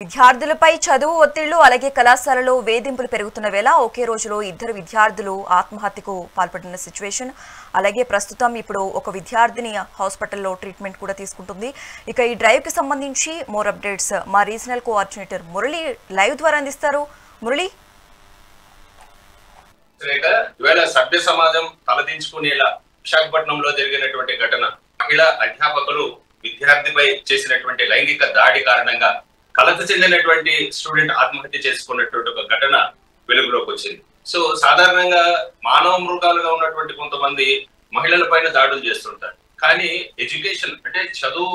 విద్యార్థులపై చదువు ఒత్తిళ్లు అలాగే కళాశాలలో వేధింపులు పెరుగుతున్న వేళ ఒకే రోజులో ఇద్దరు విద్యార్థులు ఆత్మహత్యకు పాల్పడిన సిచువేషన్. అలాగే ప్రస్తుతం ఇప్పుడు ఒక విద్యార్థిని హాస్పిటల్లో ట్రీట్మెంట్ కూడా తీసుకుంటుంది. ఇక ఈ డ్రైవ్ కి సంబంధించి మోర్ అప్డేట్స్ మా రీజనల్ కోఆర్డినేటర్ మురళి లైవ్ ద్వారా అందిస్తారు. మురళి, ఇవాళ సభ్య సమాజం తలదించుకునేలా విశాఖపట్నంలో జరిగినటువంటి ఘటన, మహిళా అధ్యాపకులు విద్యార్థిపై చేసినటువంటి లైంగిక దాడి కారణంగా కలత చెందినటువంటి స్టూడెంట్ ఆత్మహత్య చేసుకున్నటువంటి ఒక ఘటన వెలుగులోకి వచ్చింది. సో సాధారణంగా మానవ మృగాలుగా ఉన్నటువంటి కొంతమంది మహిళల పైన దాడులు చేస్తుంటారు. కానీ ఎడ్యుకేషన్ అంటే చదువు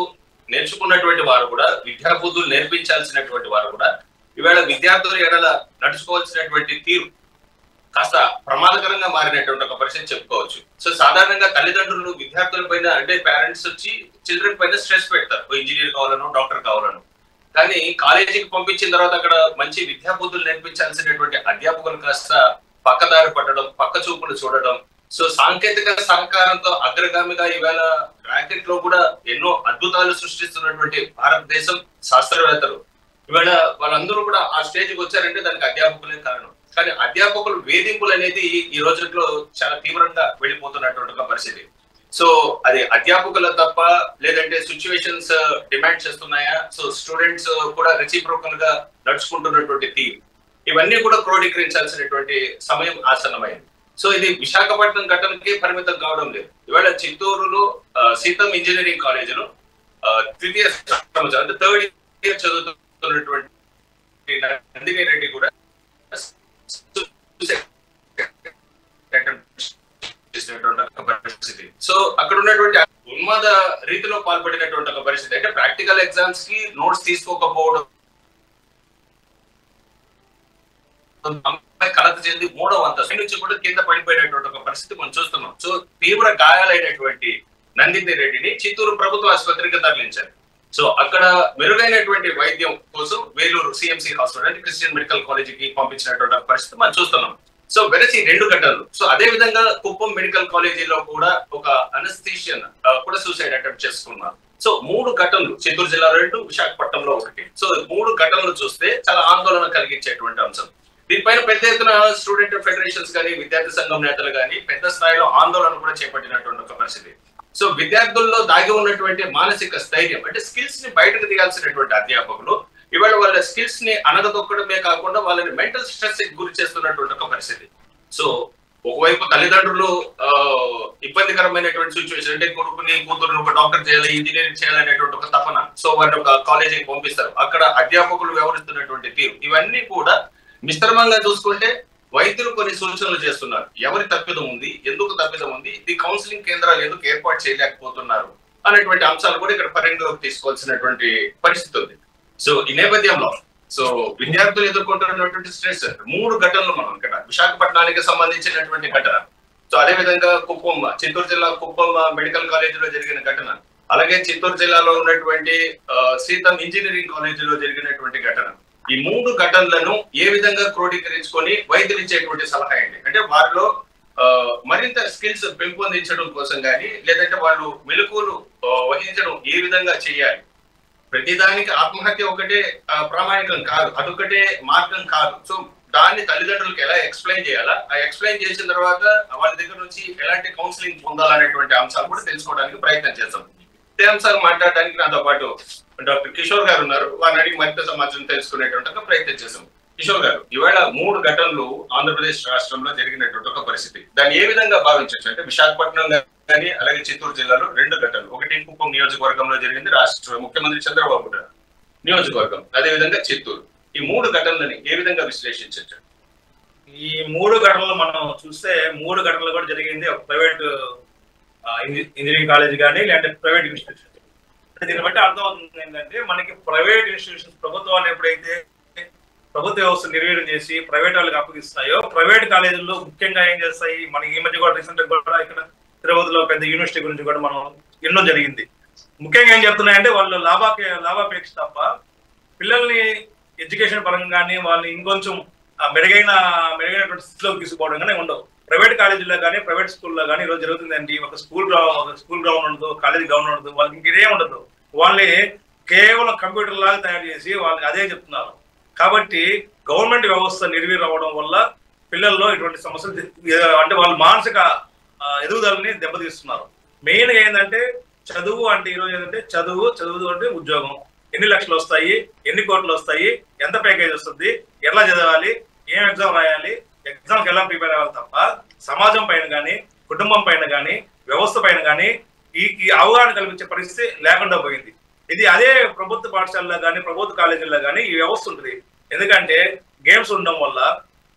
నేర్చుకున్నటువంటి వారు కూడా, విద్యాబుద్ధులు నేర్పించాల్సినటువంటి వారు కూడా ఇవాళ విద్యార్థుల ఎడల నడుచుకోవాల్సినటువంటి తీరు కాస్త ప్రమాదకరంగా మారినటువంటి ఒక పరిస్థితి చెప్పుకోవచ్చు. సో సాధారణంగా తల్లిదండ్రులు విద్యార్థుల పైన అంటే పేరెంట్స్ వచ్చి చిల్డ్రన్ పైన స్ట్రెస్ పెడతారు, ఇంజనీర్ కావాలను, డాక్టర్ కావాలను. కానీ కాలేజీకి పంపించిన తర్వాత అక్కడ మంచి విద్యాబుద్ధులు నేర్పించాల్సినటువంటి అధ్యాపకులు కాస్త పక్కదారి పట్టడం, పక్క చూపులు చూడడం. సో సాంకేతిక సహకారంతో అగ్రగామిగా ఈవేళ ర్యాకెట్ లో కూడా ఎన్నో అద్భుతాలు సృష్టిస్తున్నటువంటి భారతదేశం శాస్త్రవేత్తలు ఇవాళ వాళ్ళందరూ కూడా ఆ స్టేజ్కి వచ్చారంటే దానికి అధ్యాపకులే కారణం. కానీ అధ్యాపకులు వేధింపులు అనేది ఈ రోజుల్లో చాలా తీవ్రంగా వెళ్ళిపోతున్నటువంటి ఒక పరిస్థితి. సో అది అధ్యాపకుల తప్ప, లేదంటే సిచ్యువేషన్స్ డిమాండ్ చేస్తున్నాయా, సో స్టూడెంట్స్ కూడా రెసిప్రోకల్ గా నడుచుకుంటున్నటువంటి తీరు, ఇవన్నీ కూడా క్రోడీకరించాల్సినటువంటి సమయం ఆసన్నమైంది. సో ఇది విశాఖపట్నం ఘటనకి పరిమితం కావడం లేదు. ఇవాళ చిత్తూరులో సీతం ఇంజనీరింగ్ కాలేజీలో తృతీయ సంవత్సరం అంటే థర్డ్ ఇయర్ చదువుతున్నటువంటి నందిని రెడ్డి కూడా పరిస్థితి. సో అక్కడ ఉన్నటువంటి ఉన్మాద రీతిలో పాల్పడినటువంటి ఒక పరిస్థితి. అంటే ప్రాక్టికల్ ఎగ్జామ్స్ కి నోట్స్ తీసుకోకపోవడం, కలత చెంది 3వ అంతస్తు నుంచి కూడా కింద పడిపోయినటువంటి ఒక పరిస్థితి మనం చూస్తున్నాం. సో తీవ్ర గాయాలైనటువంటి నందిని రెడ్డిని చిత్తూరు ప్రభుత్వ ఆసుపత్రికి తరలించారు. సో అక్కడ మెరుగైనటువంటి వైద్యం కోసం వేలూరు సిఎంసి హాస్పిటల్ అంటే క్రిస్టియన్ మెడికల్ కాలేజీకి పంపించినటువంటి పరిస్థితి మనం చూస్తున్నాం. సో వెరసి 2 ఘటనలు. సో అదే విధంగా కుప్పం మెడికల్ కాలేజీలో కూడా ఒక అనస్థీషియన్ కూడా సూసైడ్ అటెంప్ట్ చేసుకున్నారు. సో 3 ఘటనలు, చిత్తూరు జిల్లాలో 2, విశాఖపట్నంలో 1. సో 3 ఘటనలు చూస్తే చాలా ఆందోళన కలిగించేటువంటి అంశం. దీనిపైన పెద్ద ఎత్తున స్టూడెంట్ ఫెడరేషన్స్ కానీ, విద్యార్థి సంఘం నేతలు కానీ పెద్ద స్థాయిలో ఆందోళన కూడా చేపట్టినటువంటి ఒక పరిస్థితి. సో విద్యార్థుల్లో దాగి ఉన్నటువంటి మానసిక స్థైర్యం అంటే స్కిల్స్ ని బయటకు తీయాల్సినటువంటి అధ్యాపకులు ఇవాళ వాళ్ళ స్కిల్స్ ని అనగదొక్కడమే కాకుండా వాళ్ళని మెంటల్ స్ట్రెస్ కి గురి చేస్తున్నటువంటి ఒక పరిస్థితి. సో ఒకవైపు తల్లిదండ్రులు ఇబ్బందికరమైనటువంటి సిచ్యువేషన్ అంటే కొడుకుని, కూతురుని ఒక డాక్టర్ చేయాలి, ఇంజనీరింగ్ చేయాలనేటువంటి ఒక తపన. సో వారిని ఒక కాలేజీకి పంపిస్తారు. అక్కడ అధ్యాపకులు వ్యవహరిస్తున్నటువంటి తీరు, ఇవన్నీ కూడా మిశ్రమంగా చూసుకుంటే వైద్యులు కొన్ని సూచనలు చేస్తున్నారు. ఎవరి తప్పిదం ఉంది, ఎందుకు తప్పిదం ఉంది, ఇది కౌన్సిలింగ్ కేంద్రాలు ఎందుకు ఏర్పాటు చేయలేకపోతున్నారు అనేటువంటి అంశాలు కూడా ఇక్కడ పరిగణలోకి తీసుకోవాల్సినటువంటి పరిస్థితి ఉంది. సో ఈ నేపథ్యంలో సో విద్యార్థులు ఎదుర్కొంటున్నటువంటి స్ట్రెస్ 3 ఘటనలు మనం ఇక్కడ విశాఖపట్నానికి సంబంధించినటువంటి ఘటన. సో అదే విధంగా కుప్పం, చిత్తూరు జిల్లా కుప్పం మెడికల్ కాలేజీలో జరిగిన ఘటన, అలాగే చిత్తూరు జిల్లాలో ఉన్నటువంటి సీతం ఇంజనీరింగ్ కాలేజీలో జరిగినటువంటి ఘటన. ఈ 3 ఘటనలను ఏ విధంగా క్రోడీకరించుకొని వైద్యులు ఇచ్చేటువంటి సలహా ఏంటి అంటే వారిలో మరింత స్కిల్స్ పెంపొందించడం కోసం కానీ, లేదంటే వాళ్ళు మెలకువలు వహించడం ఏ విధంగా చేయాలి. ప్రతిదానికి ఆత్మహత్య ఒకటే ప్రామాణికం కాదు, అదొకటే మార్గం కాదు. సో దాన్ని తల్లిదండ్రులకు ఎలా ఎక్స్ప్లెయిన్ చేయాలా, ఆ ఎక్స్ప్లెయిన్ చేసిన తర్వాత వాళ్ళ దగ్గర నుంచి ఎలాంటి కౌన్సిలింగ్ పొందాలనేటువంటి అంశాలు కూడా తెలుసుకోవడానికి ప్రయత్నం చేస్తాం. ఇదే అంశాలు మాట్లాడడానికి నాతో పాటు డాక్టర్ కిషోర్ గారు ఉన్నారు. వారిని అడిగి మరింత సమాచారం తెలుసుకునేటువంటి ప్రయత్నం చేస్తాం. కిషోర్ గారు, ఇవాళ 3 ఘటనలు ఆంధ్రప్రదేశ్ రాష్ట్రంలో జరిగినటువంటి ఒక పరిస్థితి, దాన్ని ఏ విధంగా భావించవచ్చు అంటే విశాఖపట్నం కానీ అలాగే చిత్తూరు జిల్లాలో 2 ఘటనలు, ఒకటి కుప్పం నియోజకవర్గంలో జరిగింది, రాష్ట్ర ముఖ్యమంత్రి చంద్రబాబు నియోజకవర్గం, అదేవిధంగా చిత్తూరు. ఈ 3 ఘటనలని ఏ విధంగా విశ్లేషించవచ్చు? ఈ 3 ఘటనలు మనం చూస్తే 3 ఘటనలు కూడా జరిగింది ఒక ప్రైవేట్ ఇంజనీరింగ్ కాలేజ్ కానీ లేదంటే ప్రైవేట్ ఇన్స్టిట్యూషన్. దీన్ని బట్టి అర్థం అవుతుంది ఏంటంటే మనకి ప్రైవేట్ ఇన్స్టిట్యూషన్స్ ప్రభుత్వాలు ఎప్పుడైతే ప్రభుత్వ వ్యవస్థ నిర్వీర్యం చేసి ప్రైవేట్ వాళ్ళకి అప్పగిస్తాయో, ప్రైవేట్ కాలేజీల్లో ముఖ్యంగా ఏం చేస్తాయి, మనకి ఈ మధ్య కూడా రీసెంట్ కూడా ఇక్కడ తిరుపతిలో పెద్ద యూనివర్సిటీ గురించి కూడా మనం ఎన్నో జరిగింది. ముఖ్యంగా ఏం చెప్తున్నాయంటే వాళ్ళు లాభాపేక్ష తప్ప పిల్లల్ని ఎడ్యుకేషన్ పరంగా కానీ వాళ్ళని ఇంకొంచెం మెరుగైనటువంటి స్థితిలోకి తీసుకోవడం కానీ ఉండవు. ప్రైవేట్ కాలేజీలో కానీ ప్రైవేట్ స్కూల్లో కానీ ఈరోజు జరుగుతుందండి, ఒక స్కూల్ గ్రౌండ్ ఉండదు, కాలేజీ గ్రౌండ్ ఉండదు, వాళ్ళకి ఇంకేం ఉండదు. వాళ్ళని కేవలం కంప్యూటర్ లాగా తయారు చేసి వాళ్ళకి అదే చెప్తున్నారు. కాబట్టి గవర్నమెంట్ వ్యవస్థ నిర్వీర్యం అవ్వడం వల్ల పిల్లల్లో ఇటువంటి సమస్యలు అంటే వాళ్ళు మానసిక ఎదుగుదలని దెబ్బతీస్తున్నారు. మెయిన్గా ఏంటంటే చదువు అంటే ఈరోజు ఏంటంటే చదువు అంటే ఉద్యోగం, ఎన్ని లక్షలు వస్తాయి, ఎన్ని కోట్లు వస్తాయి, ఎంత ప్యాకేజ్ వస్తుంది, ఎలా చదవాలి, ఏం ఎగ్జామ్ రాయాలి, ఎగ్జామ్కి ఎలా ప్రిపేర్ అవ్వాలి తప్ప సమాజం పైన కానీ, కుటుంబం పైన కానీ, వ్యవస్థ పైన కానీ ఈ అవగాహన కల్పించే పరిస్థితి లేకుండా పోయింది. ఇది అదే ప్రభుత్వ పాఠశాలలో కానీ, ప్రభుత్వ కాలేజీల్లో కానీ ఈ వ్యవస్థ ఉంటుంది. ఎందుకంటే గేమ్స్ ఉండడం వల్ల,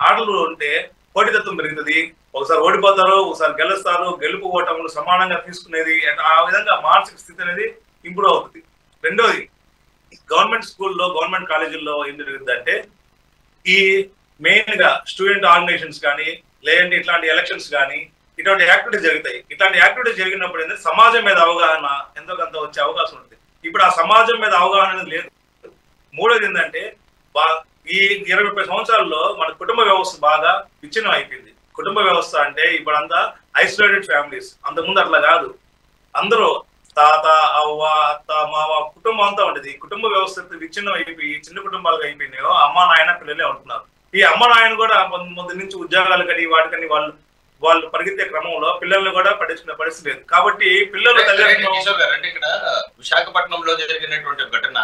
ఆటలు ఉంటే పోటీతత్వం పెరుగుతుంది. ఒకసారి ఓడిపోతారు, ఒకసారి గెలుస్తారు, గెలుపు ఓటములు సమానంగా తీసుకునేది, ఆ విధంగా మానసిక స్థితి అనేది ఇంప్రూవ్ అవుతుంది. రెండోది, గవర్నమెంట్ స్కూల్లో, గవర్నమెంట్ కాలేజీల్లో ఏం జరుగుతుందంటే ఈ మెయిన్ గా స్టూడెంట్ ఆర్గనైజేషన్స్ కానీ, లేదంటే ఇట్లాంటి ఎలక్షన్స్ కానీ, ఇటువంటి యాక్టివిటీస్ జరుగుతాయి. ఇట్లాంటి యాక్టివిటీస్ జరిగినప్పుడు ఏంటంటే సమాజం మీద అవగాహన ఎంతో కొంత వచ్చే అవకాశం ఉంటుంది. ఇప్పుడు ఆ సమాజం మీద అవగాహన అనేది లేదు. మూడోది ఏంటంటే ఈ 20-30 సంవత్సరాల్లో మన కుటుంబ వ్యవస్థ బాగా విచ్ఛిన్నం అయిపోయింది. కుటుంబ వ్యవస్థ అంటే ఇప్పుడు అంతా ఐసోలేటెడ్ ఫ్యామిలీస్. అంతకుముందు అట్లా కాదు, అందరూ తాత, అవ్వ, అత్త, మామ, కుటుంబం అంతా ఉండేది. కుటుంబ వ్యవస్థ విచ్ఛిన్నం అయిపోయి చిన్న కుటుంబాలుగా అయిపోయినాయో అమ్మ నాయన పిల్లలే ఉంటున్నారు. ఈ అమ్మ నాయన కూడా ముందు నుంచి ఉద్యోగాలు కానీ వాటికని వాళ్ళు పరిగెత్తే క్రమంలో పిల్లల్ని కూడా పట్టించుకునే పరిస్థితి లేదు. కాబట్టి పిల్లలు అంటే ఇక్కడ విశాఖపట్నంలో జరిగినటువంటి ఘటన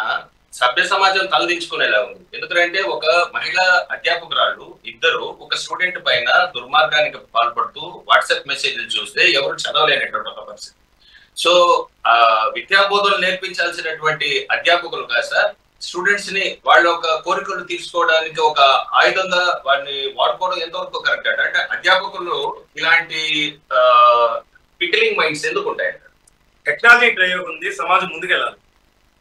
సభ్య సమాజం తలదించుకునేలా ఉంది. ఎందుకంటే ఒక మహిళా అధ్యాపకురాలు ఇద్దరు ఒక స్టూడెంట్ పైన దుర్మార్గానికి పాల్పడుతూ వాట్సాప్ మెసేజ్లు చూస్తే ఎవరు చదవలేనటువంటి ఒక పరిస్థితి. సో విద్యాబోధనలు నేర్పించాల్సినటువంటి అధ్యాపకులు కాస్త స్టూడెంట్స్ ని వాళ్ళ ఒక కోరికలు తీర్చుకోవడానికి ఒక ఆయుధంగా వాడిని వాడుకోవడం ఎంతవరకు కరెక్ట్ అంటే అధ్యాపకులు ఇలాంటి పికిలింగ్ మైండ్స్ ఎందుకు ఉంటాయి? టెక్నాలజీ ప్రయోగం ఉంది, సమాజం ముందుకెళ్ళాలి.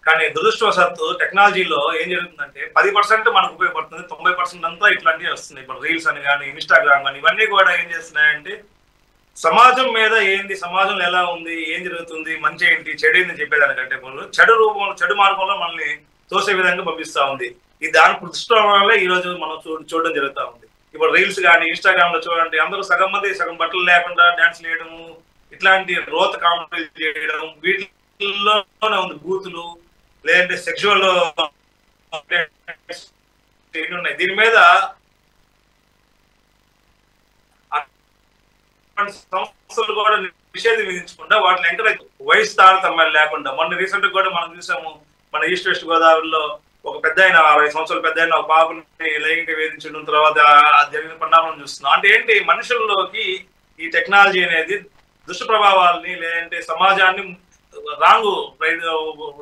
కానీ దురదృష్టవశాత్తు టెక్నాలజీలో ఏం జరుగుతుందంటే 10% మనకు ఉపయోగపడుతుంది, 90% అంతా ఇట్లాంటివి వస్తున్నాయి. ఇప్పుడు రీల్స్ అని కానీ, ఇన్స్టాగ్రామ్ కానీ, ఇవన్నీ కూడా ఏం చేస్తున్నాయంటే సమాజం మీద ఏంది, సమాజంలో ఎలా ఉంది, ఏం జరుగుతుంది, మంచి ఏంటి, చెడు ఏంటి చెప్పేదానికంటే చెడు రూపంలో, చెడు మార్గంలో మనల్ని తోసే విధంగా పంపిస్తా ఉంది. ఈ దాని దృష్టి వల్ల ఈ రోజు మనం చూడడం జరుగుతూ ఉంది. ఇప్పుడు రీల్స్ కానీ, ఇన్స్టాగ్రామ్ లో చూడండి, అందరూ సగం మంది సగం బట్టలు లేకుండా డాన్స్ చేయడము, ఇట్లాంటి రోత కామెడీ చేయడం, వీటిల్లోనే ఉంది బూతులు, లేదంటే సెక్షువల్ ఉన్నాయి. దీని మీద సంస్థలు కూడా నిషేధం విధించకుండా వాటిని ఎంకరేజ్, వయసు తారతమ్యాలు లేకుండా. మొన్న రీసెంట్ కూడా మనం చూసాము, మన ఈస్ట్ వెస్ట్ గోదావరిలో ఒక పెద్ద ఆయన 60 సంవత్సరాలు పెద్ద ఆయన ఒక పాపని లైంగిక వేధించడం, తర్వాత జరిగిన పరిణామం చూస్తున్నాం. అంటే ఏంటి, మనుషుల్లోకి ఈ టెక్నాలజీ అనేది దుష్ప్రభావాలని, లేదంటే సమాజాన్ని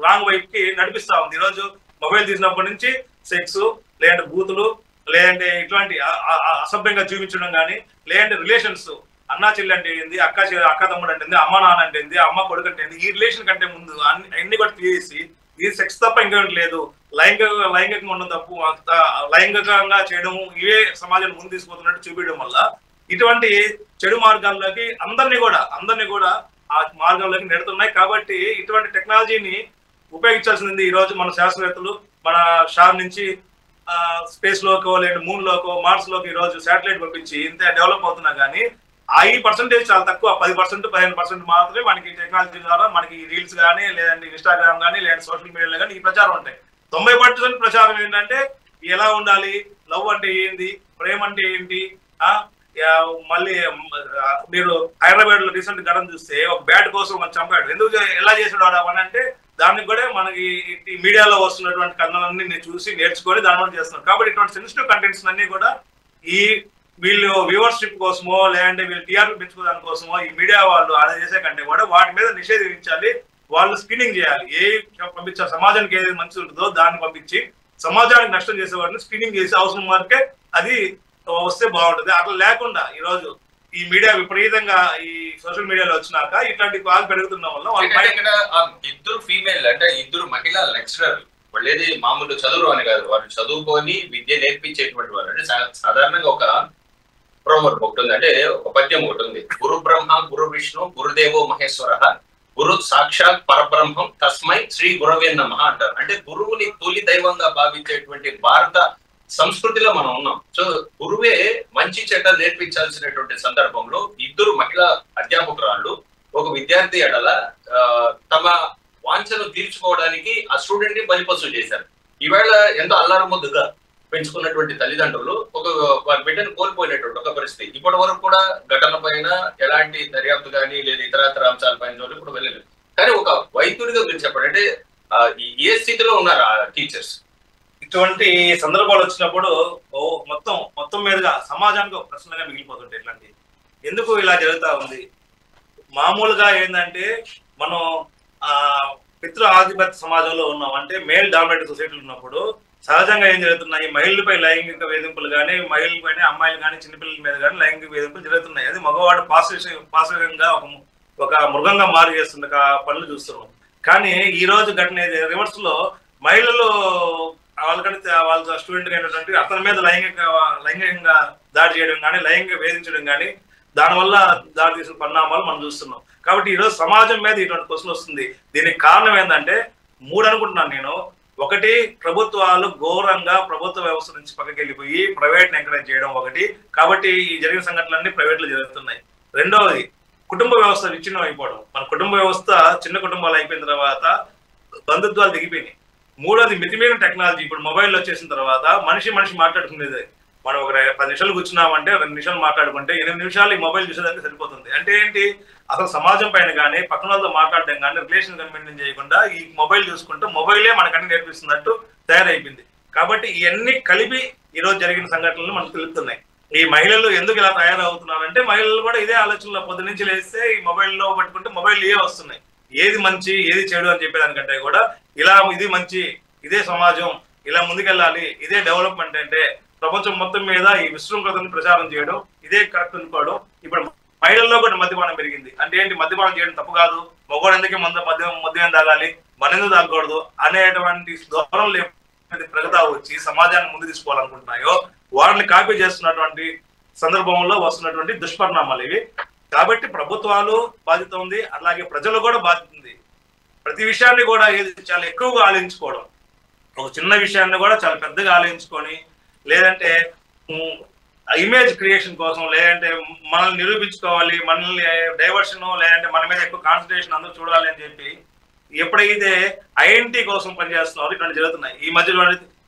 రాంగ్ వైపుకి నడిపిస్తా ఉంది. ఈరోజు మొబైల్ తీసినప్పటి నుంచి సెక్స్, లేదంటే బూతులు, లేదంటే ఇట్లాంటి అసభ్యంగా చూపించడం కానీ, లేదంటే రిలేషన్స్, అన్నా చెల్లి అంటే ఏంది, అక్క తమ్ముడు అంటే ఏంది, అమ్మ నాన్న అంటే ఏంది, అమ్మ కొడుకు అంటే ఏంది, ఈ రిలేషన్ కంటే ముందు అన్ని కూడా తీసి ఇది సెక్స్ తప్ప ఇంకేంటి లేదు, లైంగికంగా ఉండడం తప్పు, లైంగికంగా చేయడం, ఇవే సమాజాన్ని ముందు తీసుకుపోతున్నట్టు చూపించడం వల్ల ఇటువంటి చెడు మార్గాల్లోకి అందరినీ కూడా ఆ మార్గంలోకి నెడుతున్నాయి. కాబట్టి ఇటువంటి టెక్నాలజీని ఉపయోగించాల్సింది ఈ రోజు మన శాస్త్రవేత్తలు, మన షార్ నుంచి స్పేస్ లోకో, లేదా మూన్ లోకో, మార్స్ లోకి ఈ రోజు శాటిలైట్ పంపించి ఇంత డెవలప్ అవుతున్నా కానీ ఈ పర్సెంటేజ్ చాలా తక్కువ. 10%, 15% మాత్రమే మనకి టెక్నాలజీ ద్వారా మనకి రీల్స్ కానీ, లేదంటే ఇన్స్టాగ్రామ్ కానీ, లేదంటే సోషల్ మీడియాలో కానీ ఈ ప్రచారం ఉంటాయి. 90% ప్రచారం ఏంటంటే ఎలా ఉండాలి, లవ్ అంటే ఏంది, ప్రేమ అంటే ఏంటి. మళ్ళీ మీరు హైదరాబాద్ లో రీసెంట్ ఘటన చూస్తే ఒక బ్యాట్ కోసం మనం చంపాడు. ఎందుకు, ఎలా చేసాడు అని అంటే దానికి కూడా మనకి మీడియాలో వస్తున్నటువంటి కథనాలన్నీ చూసి నేర్చుకొని దాని వల్ల చేస్తున్నారు. కాబట్టి ఇటువంటి సెన్సిటివ్ కంటెంట్స్ అన్ని కూడా ఈ వీళ్ళు వ్యూవర్షిప్ కోసమో, లేదంటే వీళ్ళు టీఆర్పీ పెంచుకోవడానికి కోసమో ఈ మీడియా వాళ్ళు అలా చేసే కంటే కూడా వాటి మీద నిషేధం విధించాలి. వాళ్ళు స్క్రీనింగ్ చేయాలి. పంపించాలి, సమాజానికి ఏది మంచి ఉంటుందో దాన్ని పంపించి సమాజానికి నష్టం చేసే వాటిని స్క్రీనింగ్ చేసి అవసరం వరకే అది వస్తే బాగుంటుంది. అట్లా లేకుండా ఈ రోజు ఈ మీడియా విపరీతంగా ఈ సోషల్ మీడియాలో వచ్చినాక ఇట్లాంటి కాల్ పెరుగుతున్న వల్ల ఇద్దరు ఫీమేల్ అంటే ఇద్దరు మహిళా లెక్చరర్, వాళ్ళు ఏది మామూలు చదువు అని కాదు, వారు చదువుకొని విద్య నేర్పించేటువంటి వారు. అంటే సాధారణంగా ఒక ప్రోవర్బ్ ఒకటి ఉంది, అంటే ఒక పద్యం ఒకటి ఉంది, గురు బ్రహ్మ గురు విష్ణు గురుదేవో మహేశ్వర గురు సాక్షాత్ పరబ్రహ్మం తస్మై శ్రీ గురవే నమః అంటారు. అంటే గురువుని తొలి దైవంగా భావించేటువంటి భారత సంస్కృతిలో మనం ఉన్నాం. సో గురువే మంచి చెడ్డ నేర్పించాల్సినటువంటి సందర్భంలో ఇద్దరు మహిళా అధ్యాపకురాళ్ళు ఒక విద్యార్థి ఎడల తమ వాంఛను తీర్చుకోవడానికి ఆ స్టూడెంట్ ని బలిపశువు చేశారు. ఈవేళ ఎంతో అల్లారముద్దుగా పెంచుకున్నటువంటి తల్లిదండ్రులు వారి బిడ్డను కోల్పోయినటువంటి ఒక పరిస్థితి. ఇప్పటి వరకు కూడా ఘటన పైన ఎలాంటి దర్యాప్తు కానీ లేదా ఇతరత్ర అంశాలపైన ఇప్పుడు వెళ్ళలేదు. కానీ ఒక వైద్యుడిగా మీరు చెప్పండి, అంటే ఏ స్థితిలో ఉన్నారు ఆ టీచర్స్? ఇటువంటి సందర్భాలు వచ్చినప్పుడు మొత్తం మీదుగా సమాజానికి ఒక ప్రశ్నగా మిగిలిపోతుంటాయి. ఇట్లాంటి ఎందుకు ఇలా జరుగుతా ఉంది? మామూలుగా ఏంటంటే మనం పితృ ఆధిపత్య సమాజంలో ఉన్నాం, అంటే మేల్ డామినేటెడ్ సొసైటీలు ఉన్నప్పుడు సహజంగా ఏం జరుగుతున్నాయి, మహిళలపై లైంగిక వేధింపులు కానీ, మహిళలపైన అమ్మాయిలు కానీ, చిన్నపిల్లల మీద కానీ లైంగిక వేధింపులు జరుగుతున్నాయి. అది మగవాడు పాశవికంగా ఒక మృగంగా మారి చేస్తున్న పనులు చూస్తున్నాం. కానీ ఈ రోజు ఘటన రివర్స్ లో మహిళలు వాళ్ళకంటే వాళ్ళ స్టూడెంట్ అయినటువంటి అతని మీద లైంగికంగా దాడి చేయడం కానీ, లైంగిక వేధించడం కానీ, దానివల్ల దాడి తీసిన పరిణామాలు మనం చూస్తున్నాం. కాబట్టి ఈరోజు సమాజం మీద ఇటువంటి క్వశ్చన్ వస్తుంది. దీనికి కారణం ఏంటంటే 3 అనుకుంటున్నాను నేను. ఒకటి, ప్రభుత్వాలు ఘోరంగా ప్రభుత్వ వ్యవస్థ నుంచి పక్కకి వెళ్ళిపోయి ప్రైవేట్ ని ఎంకరేజ్ చేయడం ఒకటి. కాబట్టి ఈ జరిగిన సంఘటనలన్నీ ప్రైవేట్ లో జరుగుతున్నాయి. రెండవది, కుటుంబ వ్యవస్థ విచ్ఛిన్నం అయిపోవడం. మన కుటుంబ వ్యవస్థ చిన్న కుటుంబాలు అయిపోయిన తర్వాత బంధుత్వాలు దిగిపోయినాయి. మూడోది, మితిమీరిన టెక్నాలజీ. ఇప్పుడు మొబైల్ వచ్చేసిన తర్వాత మనిషి మాట్లాడుకునేది. మనం ఒక 10 నిమిషాలు కూర్చున్నామంటే 2 నిమిషాలు మాట్లాడుకుంటే 8 నిమిషాలు ఈ మొబైల్ చూసేదానికి సరిపోతుంది. అంటే ఏంటి, అసలు సమాజం పైన కానీ, పక్కన వాళ్ళతో మాట్లాడడం కానీ, రిలేషన్ మెయింటైన్ చేయకుండా ఈ మొబైల్ చూసుకుంటూ మొబైలే మనకన్నీ నేర్పిస్తున్నట్టు తయారైపోయింది. కాబట్టి ఇవన్నీ కలిపి ఈ రోజు జరిగిన సంఘటనలు మనకు తెలుపుతున్నాయి. ఈ మహిళలు ఎందుకు ఇలా తయారవుతున్నారంటే, మహిళలు కూడా ఇదే ఆలోచనలో పొద్దు నుంచి లేస్తే ఈ మొబైల్లో పట్టుకుంటే మొబైల్ ఏ వస్తున్నాయి, ఏది మంచి ఏది చెడు అని చెప్పేదానికంటే కూడా ఇలా ఇది మంచి, ఇదే సమాజం, ఇలా ముందుకెళ్ళాలి, ఇదే డెవలప్మెంట్ అంటే ప్రపంచం మొత్తం మీద ఈ విశృంఖలతను ప్రచారం చేయడం, ఇదే కరెక్ట్ అనుకోవడం. ఇప్పుడు మహిళల్లో కూడా మద్యపానం పెరిగింది. అంటే ఏంటి, మద్యపానం చేయడం తప్పు కాదు, మగవాడు ఎందుకే మద్యం తాగాలి, మన ఎందుకు తాగకూడదు అనేటువంటి దూరం ప్రగతా వచ్చి సమాజాన్ని ముందు తీసుకోవాలనుకుంటున్నాయో వారిని కాపీ చేస్తున్నటువంటి సందర్భంలో వస్తున్నటువంటి దుష్పరిణామాలు ఇవి. కాబట్టి ప్రభుత్వాలు బాధ్యత ఉంది, అలాగే ప్రజలు కూడా బాధ్యత ఉంది. ప్రతి విషయాన్ని కూడా చాలా ఎక్కువగా ఆలోచించుకోవడం, ఒక చిన్న విషయాన్ని కూడా చాలా పెద్దగా ఆలోచించుకొని, లేదంటే ఇమేజ్ క్రియేషన్ కోసం, లేదంటే మనల్ని నిరూపించుకోవాలి, మనల్ని డైవర్షన్, లేదంటే మన మీద ఎక్కువ కాన్సన్ట్రేషన్ అందరూ చూడాలి అని చెప్పి ఎప్పుడైతే ఐడెంటిటీ కోసం పనిచేస్తున్నారో ఇటువంటి జరుగుతున్నాయి. ఈ మధ్యలో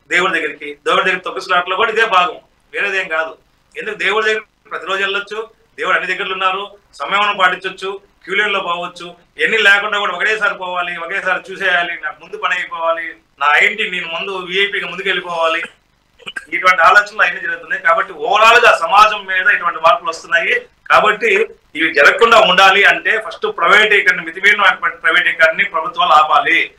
దేవుడి దగ్గర తొక్కిసలాట్లో కూడా ఇదే భాగం, వేరేదేం కాదు. ఎందుకు దేవుడి దగ్గర ప్రతిరోజు వెళ్ళొచ్చు, దేవుడు అన్ని దగ్గరలు ఉన్నారు, సమయం పాటించవచ్చు, క్యూలైన్లో పోవచ్చు, ఎన్ని లేకుండా కూడా ఒకేసారి పోవాలి, ఒకేసారి చూసేయాలి, నాకు ముందు పని అయిపోవాలి, నా ఐడెంటిటీ నేను ముందు విఐపీగా ముందుకు వెళ్ళిపోవాలి, ఇటువంటి ఆలోచనలు అన్ని జరుగుతున్నాయి. కాబట్టి ఓవరాల్ గా సమాజం మీద ఇటువంటి మార్పులు వస్తున్నాయి. కాబట్టి ఇవి జరగకుండా ఉండాలి అంటే ఫస్ట్ ప్రైవేటీకరణ, మితిమీరిన ప్రైవేటీకరణని ప్రభుత్వాలు ఆపాలి.